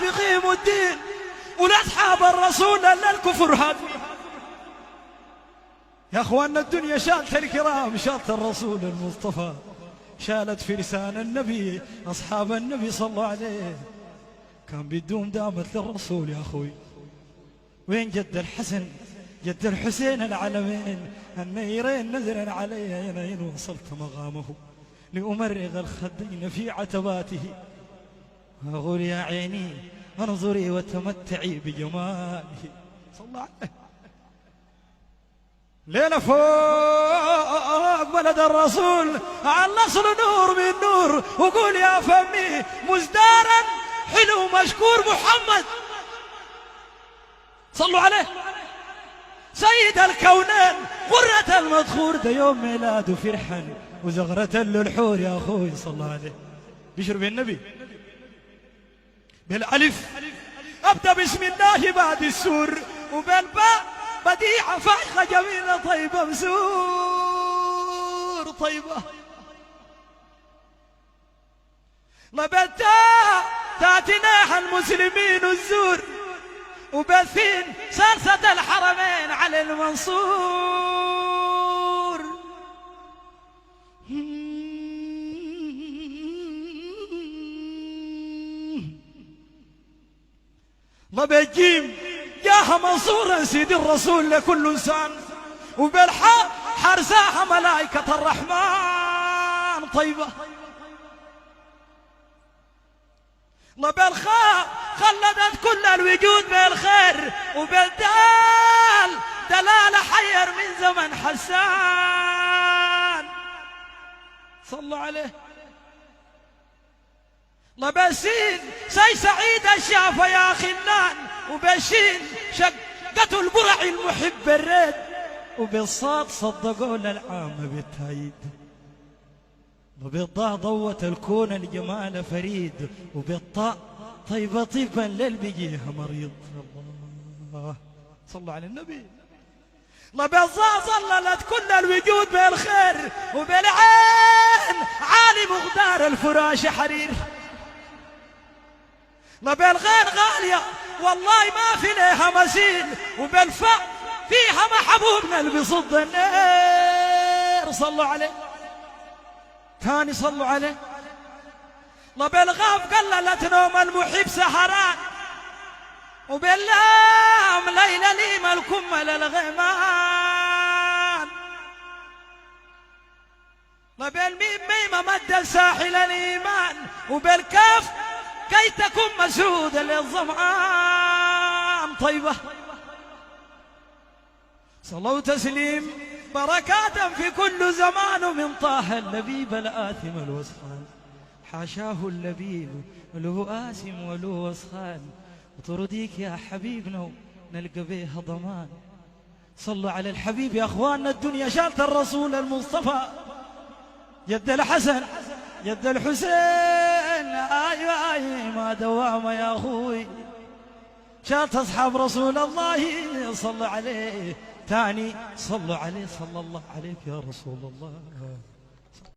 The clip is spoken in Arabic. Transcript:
بيقيموا الدين، والأصحاب الرسول اللي الكفر هادمين. يا أخواننا الدنيا شالت الكرام، شالت الرسول المصطفى، شالت فرسان النبي أصحاب النبي صلى الله عليه. كان بدوم دامت للرسول يا أخوي. وين جد الحسن جد الحسين العلمين النيرين نزلا علي ينين، وصلت مقامه لأمرغ الخدين في عتباته، وأقول يا عيني انظري وتمتعي بجماله. صلى الله عليه. ليلة فوق بلد الرسول على النصر نور من نور، وقول يا فمي مزدارا حلو مشكور محمد. صلوا عليه سيد الكونين قرة المدخور، ده يوم ميلاده فرحا وزغرة للحور يا أخوي. صلى الله عليه. بشر بالنبي بالألف أبدأ بسم الله بعد السور، وبالباء بديعة فايخة جميلة طيبة مسور طيبة. لبالتاء تاتناها المسلمين الزور، وبالثين سلسة الحرمين على المنصور. لبالجيم جاها منصورا سيد الرسول لكل انسان، وبالحاء حرساها ملائكة الرحمن طيبة. وبالخاء خلدت كل الوجود بالخير، وبالدال دلالة حير من زمن حسان. صلوا عليه. وبالسين سي سعيد الشافة يا خلان، وبالشين شقة البرع المحب الريد، وبالصاد صدقوا للعام بالتايد، وبالضاء ضوت الكون الجمال فريد، وبالطاء طيبة طيبا للبجيها مريض. الله صلوا على النبي. وبالظاء ظللت كل الوجود بالخير، وبالعين عالي مقدار الفراش حرير. وبالغين غالية والله ما في لها مثيل، وبالفاء فيها محبوبنا اللي بيصد النير. صلوا عليه. ثاني صلوا عليه. وبالغاف قللت نوم المحب سهران، وباللام ليلة ليم الكمل الغيمان. وبالميم ميمة مد ساحل الإيمان، وبالكاف كي تكون مسعودا للظمآن طيبة. صلوا تسليم بركات في كل زمان من طه اللبيب الآثم الوسخان، حاشاه اللبيب له آثم وله وسخان، وترضيك يا حبيبنا نلقى بيها ضمان. صلوا على الحبيب يا أخواننا الدنيا شالت الرسول المصطفى، جد الحسن جد الحسين أيوة ما دوام يا أخوي، شالت أصحاب رسول الله. صلوا عليه. ثاني صلوا عليه صلى الله عليك يا رسول الله.